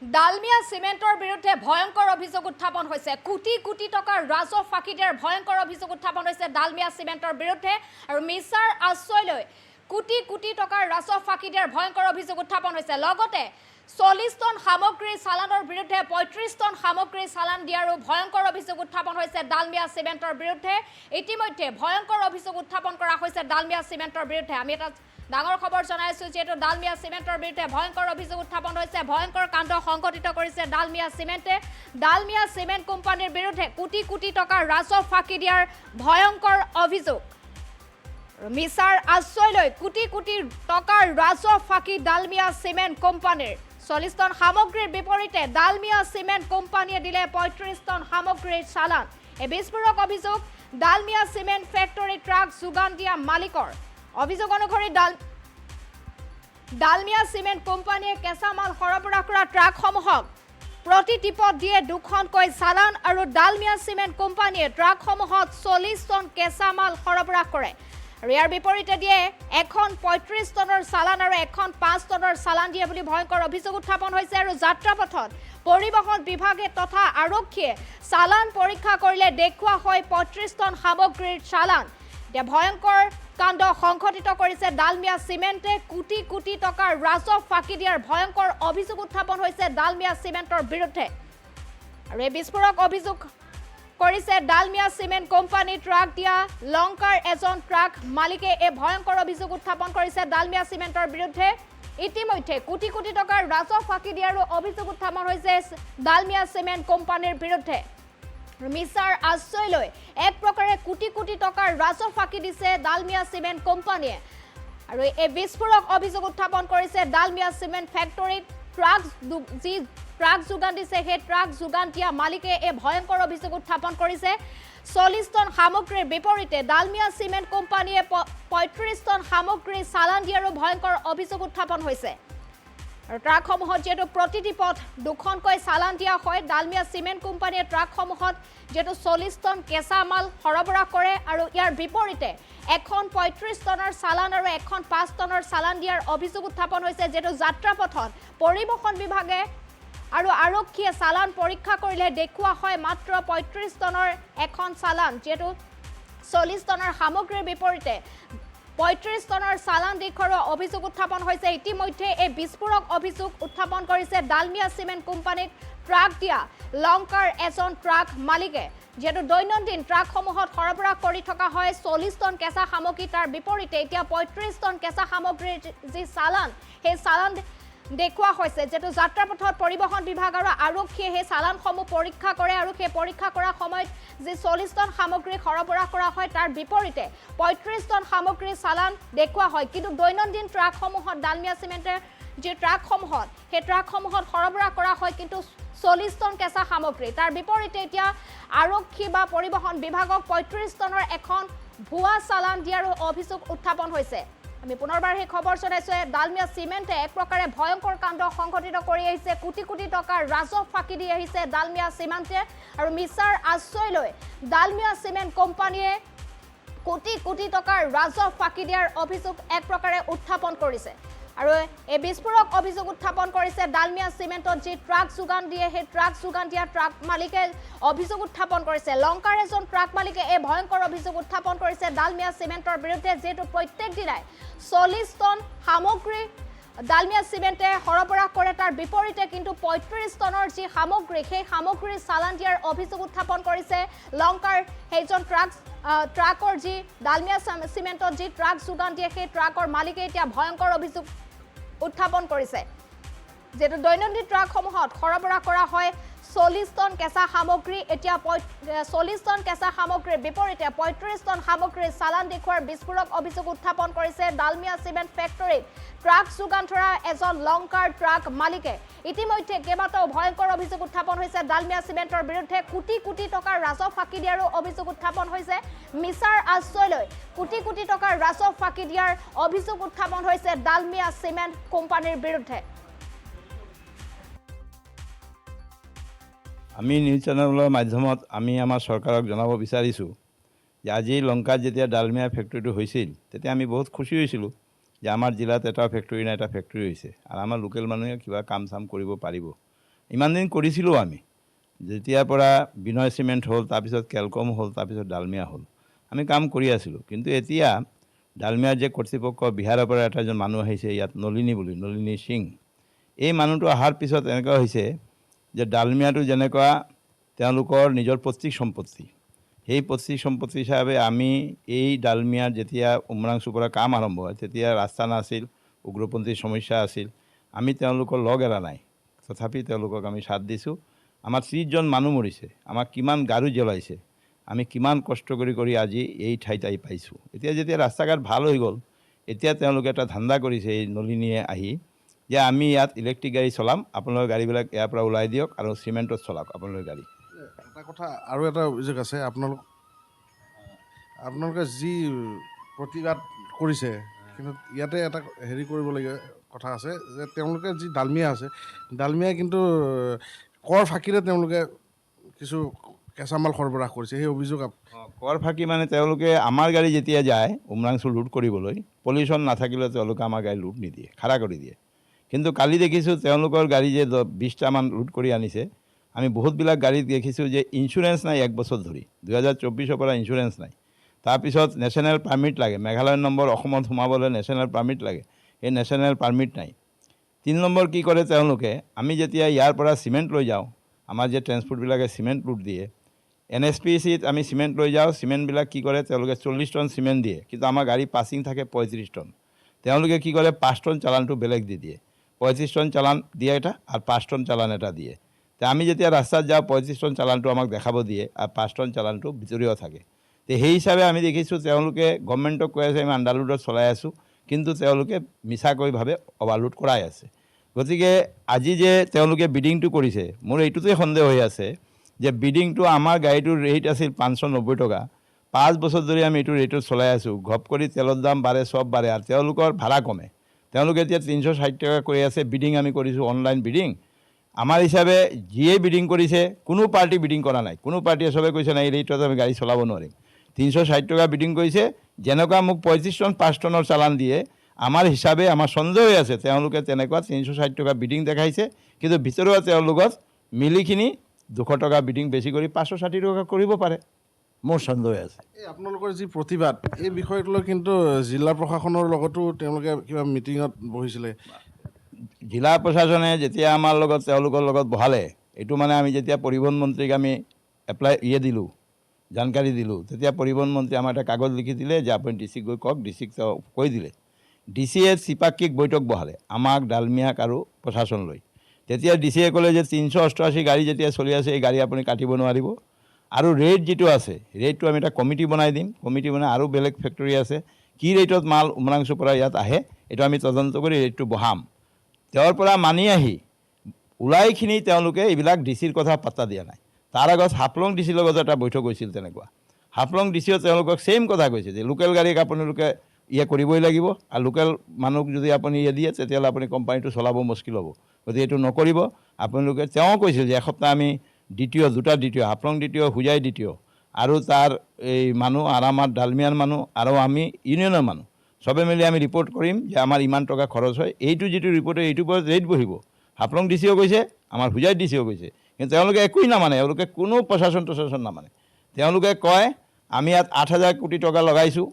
ডালমিয়া সিমেন্টৰ বিৰুদ্ধে ভয়ংকৰ অভিযোগ উত্থাপন হৈছে কোটি কোটি টকাৰ ৰাজহ ফাঁকি দিয়াৰ ভয়ংকৰ অভিযোগ উত্থাপন হৈছে ডালমিয়া সিমেন্টৰ বিৰুদ্ধে আৰু মিছাৰ আশ্ৰয় লৈ কোটি কোটি টকাৰ ৰাজহ ফাঁকি দিয়াৰ ভয়ংকৰ অভিযোগ উত্থাপন হৈছে লগতে 40 টন সামগ্ৰী চালানৰ বিৰুদ্ধে 35 টন সামগ্ৰী চালান দিয়াৰো ভয়ংকৰ অভিযোগ উত্থাপন হৈছে ডালমিয়া সিমেন্টৰ বিৰুদ্ধে ইতিমধ্যে ভয়ংকৰ অভিযোগ উত্থাপন কৰা হৈছে ডালমিয়া সিমেন্টৰ বিৰুদ্ধে আমি এটা ডাঙৰ খবৰ জনাইছো যেটো ডালমিয়া সিমেন্টৰ বিৰুদ্ধে ভয়ংকৰ অভিযোগ উত্থাপন হৈছে ভয়ংকৰ কাণ্ড সংঘটিত কৰিছে ডালমিয়া সিমেন্ট কোম্পানীৰ বিৰুদ্ধে কোটি কোটি টকাৰ ৰাজহ ফাঁকি দিয়াৰ ভয়ংকৰ অভিযোগ মিছাৰ আশ্ৰয় লৈ কোটি কোটি টকাৰ ৰাজহ ফাঁকি ডালমিয়া সিমেন্ট কোম্পানীৰ 40 টন সামগ্ৰীৰ বিপৰীতে ডালমিয়া সিমেন্ট কোম্পানীয়ে দিলে 35 টন সামগ্ৰীৰ চালান এই বিস্ফোৰক অভিযোগ ডালমিয়া সিমেন্ট ফেক্টৰী ট্ৰাক যোগান দিয়া মালিকৰ অভিযোগ অনুসৰি ডালমিয়া সিমেন্ট কোম্পানীয়ে কেঁচা মাল সৰবৰাহ কৰা ট্ৰাকসমূহক প্ৰতি টিপত দিয়ে দুখনকৈ চালান আৰু ডালমিয়া সিমেন্ট কোম্পানীয়ে ট্ৰাকসমূহত 40 টন কেঁচা মাল সৰবৰাহ কৰে আৰু ইয়াৰ বিপৰীতে দিয়ে এখন 35 টনৰ চালান আৰু এখন 5 টনৰ চালান দিয়ে বুলি ভয়ংকৰ অভিযোগ উত্থাপন হৈছে আৰু যাত্ৰাপথত পৰিবহণ বিভাগে তথা আৰক্ষীয়ে চালান পৰীক্ষা কৰিলে দেখুৱা হয় 35 টন সামগ্ৰীৰ চালান এতিয়া ভয়ংকৰ কাণ্ড সংঘটিত কৰিছে ডালমিয়া সিমেন্টে কোটি কোটি টকাৰ ৰাজহ ফাঁকি দিয়াৰ ভয়ংকৰ অভিযোগ উত্থাপন হৈছে ডালমিয়া সিমেন্টৰ বিৰুদ্ধে আৰু এই বিস্ফোৰক অভিযোগ কৰিছে ডালমিয়া সিমেন্ট কোম্পানী ট্ৰাক দিয়া লংকাৰ এজন ট্ৰাক মালিকে এই ভয়ংকৰ অভিযোগ উত্থাপন কৰিছে ডালমিয়া সিমেন্টৰ বিৰুদ্ধে ইতিমধ্যে কোটি কোটি টকাৰ ৰাজহ ফাঁকি দিয়াৰো অভিযোগ উত্থাপন হৈছে ডালমিয়া সিমেন্ট কোম্পানীৰ বিৰুদ্ধে মিছাৰ আশ্ৰয় লৈ এক প্ৰকাৰে কোটি কোটি টকাৰ ৰাজহ ফাঁকি দিছে ডালমিয়া সিমেন্ট কোম্পানীয়ে আৰু এই বিস্ফোৰক অভিযোগ উত্থাপন কৰিছে ডালমিয়া সিমেন্ট ফেক্টৰীত ট্ৰাক যোগান দিছে সেই ট্ৰাক যোগান দিয়া মালিকে এই ভয়ংকৰ অভিযোগ উত্থাপন কৰিছে 40 টন সামগ্ৰীৰ বিপৰীতে ডালমিয়া সিমেন্ট কোম্পানীয়ে 35 টন সামগ্ৰী চালান দিয়াৰো ভয়ংকৰ অভিযোগ উত্থাপন হৈছে আৰু ট্ৰাকসমূহত যেটো প্ৰতি টিপত দুখনকৈ চালান দিয়া হয় ডালমিয়া সিমেন্ট কোম্পানীয়ে ট্ৰাকসমূহত যেটো 40 টন কেঁচা মাল সৰবৰাহ কৰে আৰু ইয়াৰ বিপৰীতে এখন 35 টনৰ চালান আৰু এখন 5 টনৰ চালান দিয়াৰ অভিযোগ উত্থাপন হৈছে যেটো যাত্ৰাপথত পৰিবহণ বিভাগে আৰু আৰক্ষীয়ে চালান পৰীক্ষা কৰিলে দেখুৱা হয় মাত্ৰ 35 টনৰ এখন চালান যেটো 40 টনৰ সামগ্ৰীৰ বিপৰীতে 35 টনৰ চালান দেখুৱাৰ অভিযোগ উত্থাপন হৈছে ইতিমধ্যে এই বিস্ফোৰক অভিযোগ উত্থাপন কৰিছে ডালমিয়া সিমেন্ট কোম্পানীত ট্ৰাক দিয়া লংকাৰ এজন ট্ৰাক মালিকে যেটো দৈনন্দিন ট্ৰাকসমূহত সৰবৰাহ কৰি থকা হয় 40 টন কেঁচা সামগ্ৰী তাৰ বিপৰীতে এতিয়া 35 টন কেঁচা সামগ্ৰীৰ যি চালান সেই চালান দেখুৱা হৈছে যেটো যাত্ৰাপথত পৰিবহণ বিভাগ আৰু আৰক্ষীয়ে সেই চালানসমূহ পৰীক্ষা কৰে আৰু সেই পৰীক্ষা কৰা সময়ত যে 40 টন সামগ্ৰী সৰবৰাহ কৰা হয় তাৰ বিপৰীতে 35 টন সামগ্ৰী চালান দেখুৱা হয় কিন্তু দৈনন্দিন ট্ৰাকসমূহত ডালমিয়া সিমেন্টৰ যে ট্ৰাকসমূহত সেই ট্ৰাকসমূহত সৰবৰাহ কৰা হয় কিন্তু 40 টন কেঁচা সামগ্ৰী তাৰ বিপৰীতে এতিয়া আৰক্ষী বা পৰিবহণ বিভাগক 35 টনৰ এখন ভুৱা চালান দিয়াৰো অভিযোগ উত্থাপন হৈছে আমি পুনৰবাৰ এই খবৰ জনাইছো ডালমিয়া সিমেন্টে এক প্ৰকাৰে ভয়ংকৰ কাণ্ড সংঘটিত কৰি আহিছে কোটি কোটি টকাৰ ৰাজহ ফাঁকি দি আহিছে ডালমিয়া সিমেন্টে আৰু মিছাৰ আশ্ৰয় লৈ ডালমিয়া সিমেন্ট কোম্পানীয়ে কোটি কোটি টকাৰ ৰাজহ ফাঁকি দিয়াৰ অভিযোগ এক প্ৰকাৰে উত্থাপন কৰিছে আৰু এই বিস্ফোৰক অভিযোগ উত্থাপন কৰিছে ডালমিয়া সিমেন্টত যি ট্ৰাক যোগান দিয়ে সেই ট্ৰাক যোগান দিয়া ট্ৰাক মালিকে অভিযোগ উত্থাপন কৰিছে লংকাৰ এজন ট্ৰাক মালিকে এই ভয়ংকৰ অভিযোগ উত্থাপন কৰিছে ডালমিয়া সিমেন্টৰ বিৰুদ্ধে যেটো প্ৰত্যেক দিনাই 40 টন সামগ্ৰী ডালমিয়া সিমেন্টে সৰবৰাহ কৰে তাৰ বিপৰীতে কিন্তু 35 টনৰ যি সামগ্ৰী সেই সামগ্ৰীৰ চালান দিয়াৰ অভিযোগ উত্থাপন কৰিছে লংকাৰ সেইজন ট্ৰাকৰ যি ডালমিয়া সিমেন্টত যি ট্ৰাক যোগান দিয়ে সেই ট্ৰাকৰ মালিকে এতিয়া ভয়ংকৰ অভিযোগ উত্থাপন কৰিছে যেটো দৈনন্দিন ট্ৰাকসমূহত সৰবৰাহ কৰা হয় 40 টন কেঁচা সামগ্ৰী এতিয়া 40 টন কেঁচা সামগ্ৰীৰ বিপৰীতে 35 টন সামগ্ৰীৰ চালান দেখুৱাৰ বিস্ফোৰক অভিযোগ উত্থাপন কৰিছে ডালমিয়া সিমেন্ট ফেক্টৰীত ট্ৰাক যোগান ধৰা এজন লংকাৰ ট্ৰাক মালিকে ইতিমধ্যে কেইবাটাও ভয়ংকৰ অভিযোগ উত্থাপন হৈছে ডালমিয়া সিমেন্টৰ বিৰুদ্ধে কোটি কোটি টকাৰ ৰাজহ ফাঁকি দিয়াৰো অভিযোগ উত্থাপন হৈছে মিছাৰ আশ্ৰয় লৈ কোটি কোটি টকাৰ ৰাজহ ফাঁকি দিয়াৰ অভিযোগ উত্থাপন হৈছে ডালমিয়া সিমেন্ট কোম্পানীৰ বিৰুদ্ধে আমি নিউজ চেনেলৰ মাধ্যমত আমি আমাৰ চৰকাৰক জনাব বিচাৰিছোঁ যে আজি লংকাত যেতিয়া ডালমিয়া ফেক্টৰীটো হৈছিল তেতিয়া আমি বহুত খুশি হৈছিলোঁ যে আমাৰ জিলাত এটা ফেক্টৰী নাই এটা ফেক্টৰী হৈছে আৰু আমাৰ লোকেল মানুহে কিবা কাম চাম কৰিব পাৰিব ইমান দিন কৰিছিলোঁ আমি। যেতিয়াৰ পৰা বিনয় চিমেণ্ট হ'ল, তাৰপিছত কেলকম হ'ল, তাৰপিছত ডালমিয়া হ'ল, আমি কাম কৰি আছিলোঁ। কিন্তু এতিয়া ডালমিয়াৰ যে কৰ্তৃপক্ষ বিহাৰৰ পৰা এটা এজন মানুহ আহিছে ইয়াত, নলিনী সিং, এই মানুহটো অহাৰ পিছত এনেকুৱা হৈছে যে ডালমিয়াটো যেনেকুৱা তেওঁলোকৰ নিজৰ পৈতৃক সম্পত্তি, সেই পৈতৃক সম্পত্তি হিচাপে আমি এই ডালমিয়াৰ যেতিয়া উমৰাংচুৰ পৰা কাম আৰম্ভ হয় তেতিয়া ৰাস্তা নাছিল, উগ্ৰপন্থীৰ সমস্যা আছিল, আমি তেওঁলোকৰ লগ এৰা নাই। তথাপি তেওঁলোকক আমি সাথ দিছোঁ। আমাৰ 30জন মানুহ মৰিছে, আমাক কিমান গাড়ী জ্বলাইছে, আমি কিমান কষ্ট কৰি আজি এই ঠাইত আহি পাইছোঁ। এতিয়া যেতিয়া ৰাস্তা ঘাট ভাল হৈ গ'ল, এতিয়া তেওঁলোকে এটা ধান্দা কৰিছে এই নলিনীয়ে আহি, যে আমি ইয়াত ইলেক্ট্ৰিক গাড়ী চলাম, আপোনালোকৰ গাড়ীবিলাক ইয়াৰ পৰা ওলাই দিয়ক আৰু চিমেণ্টত চলাওক আপোনালোকৰ গাড়ী। এটা কথা আৰু এটা অভিযোগ আছে, আপোনালোকে যি প্ৰতিবাদ কৰিছে, কিন্তু ইয়াতে এটা হেৰি কৰিবলগীয়া কথা আছে যে তেওঁলোকে যি ডালমিয়া আছে, ডালমিয়া কিন্তু কৰ ফাঁকিৰে তেওঁলোকে কিছু কেঁচা মাল সৰবৰাহ কৰিছে, সেই অভিযোগ। কৰ ফাঁকি মানে তেওঁলোকে আমাৰ গাড়ী যেতিয়া যায় উমৰাংচু লুট কৰিবলৈ, পলিউশ্যন নাথাকিলে তেওঁলোকে আমাৰ গাড়ী লুট নিদিয়ে, খাৰা কৰি দিয়ে। কিন্তু কালি দেখিছোঁ তেওঁলোকৰ গাড়ী যে 20টামান লুট কৰি আনিছে, আমি বহুতবিলাক গাড়ীত দেখিছোঁ যে ইঞ্চুৰেঞ্চ নাই 1 বছৰ ধৰি, 2024ৰ পৰা ইঞ্চুৰেঞ্চ নাই। তাৰপিছত নেশ্যনেল পাৰ্মিট লাগে, মেঘালয় নম্বৰ অসমত সোমাবলৈ নেশ্যনেল পাৰ্মিট লাগে, এই নেশ্যনেল পাৰ্মিট নাই। 3 নম্বৰ কি কৰে তেওঁলোকে, আমি যেতিয়া ইয়াৰ পৰা চিমেণ্ট লৈ যাওঁ, আমাৰ যে ট্ৰেন্সপৰ্টবিলাকে চিমেণ্ট লুট দিয়ে, NSPCত আমি চিমেণ্ট লৈ যাওঁ, চিমেণ্টবিলাক কি কৰে তেওঁলোকে 40 টন চিমেণ্ট দিয়ে, কিন্তু আমাৰ গাড়ী পাছিং থাকে 35 টন। তেওঁলোকে কি কৰে 5 টন চালানটো বেলেগ দি দিয়ে, 35 টন চালান দিয়ে এটা আৰু 5 টন চালান এটা দিয়ে। তে আমি যেতিয়া ৰাস্তাত যাওঁ 35 টন চালানটো আমাক দেখাব দিয়ে আৰু 5 টন চালানটো ভিতৰীয় থাকে। তো সেই হিচাপে আমি দেখিছোঁ তেওঁলোকে গভৰ্ণমেণ্টক কৈ আছে আমি আণ্ডাৰলোডত চলাই আছোঁ, কিন্তু তেওঁলোকে মিছাকৈভাৱে অভাৰলোড কৰাই আছে। গতিকে আজি যে তেওঁলোকে বিডিংটো কৰিছে, মোৰ এইটোতে সন্দেহ হৈ আছে যে বিডিংটো আমাৰ গাড়ীটোৰ ৰেট আছিল 590 টকা, 5 বছৰ ধৰি আমি এইটো ৰেটত চলাই আছোঁ, ঘপ কৰি তেলৰ দাম বাঢ়ে, চব বাঢ়ে, আৰু তেওঁলোকৰ ভাড়া কমে। তেওঁলোকে এতিয়া 360 টকা কৈ আছে। বিডিং আমি কৰিছোঁ অনলাইন বিডিং, আমাৰ হিচাপে যিয়ে বিডিং কৰিছে, কোনো পাৰ্টি বিডিং কৰা নাই, কোনো পাৰ্টিয়ে চবে কৈছে নাই এই ৰেটত আমি গাড়ী চলাব নোৱাৰিম। 360 টকা বিডিং কৰিছে, যেনেকুৱা মোক 35 টন 5 টনৰ চালান দিয়ে, আমাৰ হিচাপে আমাৰ সন্দেহ হৈ আছে তেওঁলোকে তেনেকুৱা 360 টকা বিডিং দেখাইছে, কিন্তু ভিতৰুৱা তেওঁলোকৰ মিলিখিনি 200 টকা বিডিং বেছি কৰি 560 টকা কৰিব পাৰে, মোৰ সন্দেহ হৈ আছে। এই আপোনালোকৰ যি প্ৰতিবাদ, এই বিষয়টো লৈ কিন্তু জিলা প্ৰশাসনৰ লগতো তেওঁলোকে কিবা মিটিঙত বহিছিলে। জিলা প্ৰশাসনে যেতিয়া আমাৰ লগত তেওঁলোকৰ লগত বহালে, এইটো মানে আমি যেতিয়া পৰিবহণ মন্ত্ৰীক আমি দিলোঁ, জানকাৰী দিলোঁ, তেতিয়া পৰিবহণ মন্ত্ৰী আমাৰ এটা কাগজ লিখি দিলে যে আপুনি ডিচিক গৈ কওক, ডিচিক কৈ দিলে। ডিচিয়ে চিপাক্ষিক বৈঠক বহালে আমাক, ডালমিয়াক আৰু প্ৰশাসন লৈ। তেতিয়া ডিচিয়ে ক'লে যে 388 গাড়ী যেতিয়া চলি আছে এই গাড়ী আপুনি কাটিব নোৱাৰিব, আৰু ৰেট যিটো আছে ৰেটটো আমি এটা কমিটি বনাই দিম, কমিটি বনাই আৰু বেলেগ ফেক্টৰী আছে কি ৰেটত মাল উমৰাংচুৰ পৰা ইয়াত আহে এইটো আমি তদন্ত কৰি ৰেটটো বহাম। তেওঁৰ পৰা মানি আহি ওলাইখিনি তেওঁলোকে এইবিলাক ডিচিৰ কথা পাত্তা দিয়া নাই। তাৰ আগত হাফলং ডিচিৰ লগত এটা বৈঠক হৈছিল তেনেকুৱা, হাফলং ডিচিও তেওঁলোকক ছেইম কথা কৈছে যে লোকেল গাড়ীক আপোনালোকে কৰিবই লাগিব, আৰু লোকেল মানুহক যদি আপুনি দিয়ে তেতিয়াহ'লে আপুনি কোম্পানীটো চলাব মুস্কিল হ'ব, গতিকে এইটো নকৰিব আপোনালোকে। তেওঁ কৈছিল যে এসপ্তাহ আমি দুটা দ্বিতীয় হাফলং দ্বিতীয়, হুজাই দ্বিতীয়, আৰু তাৰ এই মানুহ আৰু আমাৰ ডালমিয়াৰ মানুহ আৰু আমি ইউনিয়নৰ মানুহ চবে মিলি আমি ৰিপৰ্ট কৰিম যে আমাৰ ইমান টকা খৰচ হয়, এইটো যিটো ৰিপৰ্ট এইটোৰ ওপৰত ৰেট বহিব। হাফলং ডিচিও কৈছে, আমাৰ হুজাই ডিচিও কৈছে, কিন্তু তেওঁলোকে একোৱেই নামানে, তেওঁলোকে কোনো প্ৰশাসন নামানে। তেওঁলোকে কয় আমি ইয়াত 8,000 কোটি টকা লগাইছোঁ,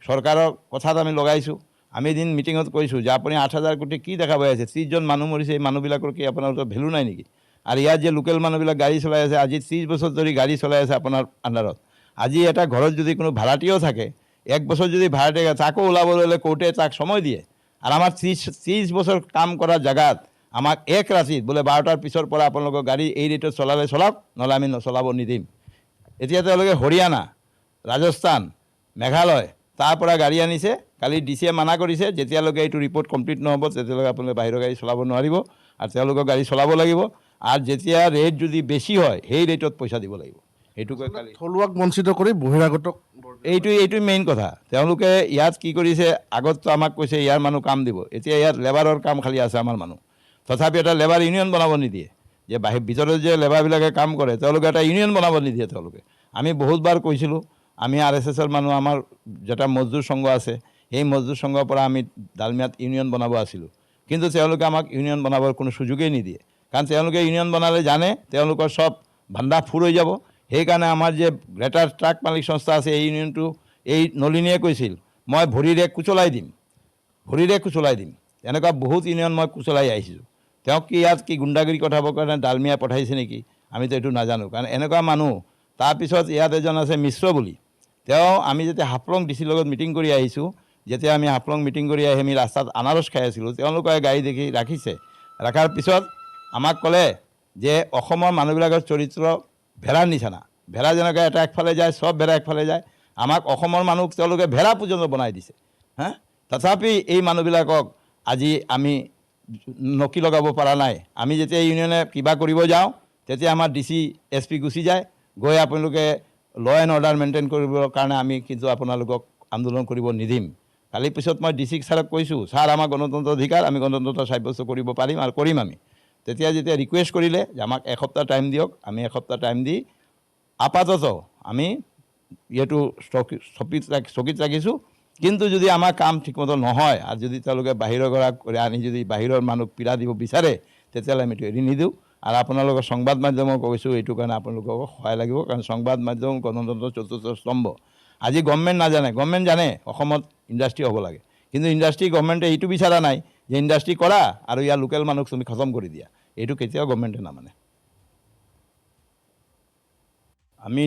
চৰকাৰৰ কথাত আমি লগাইছোঁ। আমি এদিন মিটিঙত কৈছোঁ যে আপুনি 8,000 কোটি কি দেখা পাই আছে, 30জন মানুহ মৰিছে, এই মানুহবিলাকৰ কি আপোনালোকৰ ভেলু নাই নেকি? আৰু ইয়াত যে লোকেল মানুহবিলাক গাড়ী চলাই আছে, আজি 30 বছৰ ধৰি গাড়ী চলাই আছে আপোনাৰ আণ্ডাৰত। আজি এটা ঘৰত যদি কোনো ভাড়াতীয় থাকে, 1 বছৰ যদি ভাড়াতীয়া তাকো ওলাবলৈ হ'লে কোৰ্টে তাক সময় দিয়ে, আৰু আমাৰ 30 বছৰ কাম কৰা জেগাত আমাক এক ৰাতিত বোলে 12টাৰ পিছৰ পৰা আপোনালোকৰ গাড়ী এই ৰেটত চলালে চলাওক, নহ'লে আমি নচলাব নিদিম। এতিয়া তেওঁলোকে হৰিয়ানা, ৰাজস্থান, মেঘালয় তাৰ পৰা গাড়ী আনিছে, কালি ডিচিয়ে মানা কৰিছে যেতিয়ালৈকে এইটো ৰিপৰ্ট কমপ্লিট নহ'ব তেতিয়ালৈকে আপোনালোকে বাহিৰৰ গাড়ী চলাব নোৱাৰিব, আৰু তেওঁলোকৰ গাড়ী চলাব লাগিব, আৰু যেতিয়া ৰেট যদি বেছি হয় সেই ৰেটত পইচা দিব লাগিব। সেইটোকে কালি থলুৱাক বঞ্চিত কৰি বহিৰাগতক, এইটো মেইন কথা। তেওঁলোকে ইয়াত কি কৰিছে, আগততো আমাক কৈছে ইয়াৰ মানুহ কাম দিব, এতিয়া ইয়াত লেবাৰৰ কাম খালী আছে আমাৰ মানুহ, তথাপি এটা লেবাৰ ইউনিয়ন বনাব নিদিয়ে, যে ভিতৰত যে লেবাৰবিলাকে কাম কৰে তেওঁলোকে এটা ইউনিয়ন বনাব নিদিয়ে। তেওঁলোকে আমি বহুতবাৰ কৈছিলোঁ, আমি RSSৰ মানুহ, আমাৰ যেটা মজদুৰ সংঘ আছে সেই মজদুৰ সংঘৰ পৰা আমি ডালমিয়াত ইউনিয়ন বনাব আছিলোঁ, কিন্তু তেওঁলোকে আমাক ইউনিয়ন বনাবৰ কোনো সুযোগেই নিদিয়ে। কাৰণ তেওঁলোকে ইউনিয়ন বনালে জানে তেওঁলোকৰ চব ভাণ্ডা ফুৰ হৈ যাব। সেইকাৰণে আমাৰ যে গ্ৰেটাৰ ট্ৰাক মালিক সংস্থা আছে এই ইউনিয়নটো এই নলিনীয়ে কৈছিল মই ভৰিৰে কুচলাই দিম, ভৰিৰে কুচলাই দিম। এনেকুৱা বহুত ইউনিয়ন মই কুচলাই আহিছোঁ। তেওঁক কি ইয়াত কি গুণ্ডাগিৰি কথাবৰ কাৰণে ডালমিয়া পঠাইছে নেকি আমিতো এইটো নাজানো। কাৰণ এনেকুৱা মানুহ তাৰপিছত ইয়াত এজন আছে মিশ্ৰ বুলি, তেওঁ আমি যেতিয়া হাফলং ডিচিৰ লগত মিটিং কৰি আহিছোঁ, যেতিয়া আমি হাফলং মিটিং কৰি আহি আমি ৰাস্তাত আনাৰস খাই আছিলোঁ, তেওঁলোকে গাড়ী দেখি ৰাখিছে। ৰখাৰ পিছত আমাক ক'লে যে অসমৰ মানুহবিলাকৰ চৰিত্ৰ ভেড়াৰ নিচিনা, ভেড়া যেনেকৈ এটা একফালে যায় চব ভেড়া একফালে যায়, আমাক অসমৰ মানুহ তেওঁলোকে ভেড়া পৰ্যন্ত বনাই দিছে। তথাপি এই মানুহবিলাকক আজি আমি নকি লগাব পৰা নাই। আমি যেতিয়া ইউনিয়নে কিবা কৰিব যাওঁ তেতিয়া আমাৰ DC SP গুচি যায়, গৈ আপোনালোকে ল এণ্ড অৰ্ডাৰ মেইনটেইন কৰিবৰ কাৰণে আমি কিন্তু আপোনালোকক আন্দোলন কৰিব নিদিম। কালি পিছত মই DC ছাৰক কৈছোঁ, ছাৰ আমাৰ গণতন্ত্ৰ অধিকাৰ, আমি গণতন্ত্ৰ সাব্যস্ত কৰিব পাৰিম আৰু কৰিম আমি। তেতিয়া যেতিয়া ৰিকুৱেষ্ট কৰিলে যে আমাক এসপ্তাহ টাইম দিয়ক, আমি এসপ্তাহ টাইম দি আপাতত আমি এইটো স্থগিত ৰাখিছোঁ। কিন্তু যদি আমাৰ কাম ঠিকমতে নহয় আৰু যদি তেওঁলোকে বাহিৰৰ গৰাক আনি যদি বাহিৰৰ মানুহ পীড়া দিব বিচাৰে তেতিয়াহ'লে আমি এইটো এৰি নিদিওঁ। আৰু আপোনালোকৰ সংবাদ মাধ্যমক কৈছোঁ এইটো কাৰণে আপোনালোকক সহায় লাগিব, কাৰণ সংবাদ মাধ্যম গণতন্ত্ৰৰ চতুৰ্থ স্তম্ভ। আজি গভৰ্ণমেণ্ট নাজানে, গভৰ্ণমেণ্ট জানে অসমত ইণ্ডাষ্ট্ৰী হ'ব লাগে, কিন্তু ইণ্ডাষ্ট্ৰী গভৰ্ণমেণ্টে এইটো বিচৰা নাই যে ইণ্ডাষ্ট্ৰী কৰা আৰু ইয়াৰ লোকেল মানুহক তুমি খতম কৰি দিয়া। এইটো কেতিয়াও গভৰ্ণমেণ্টে নামানে। আমি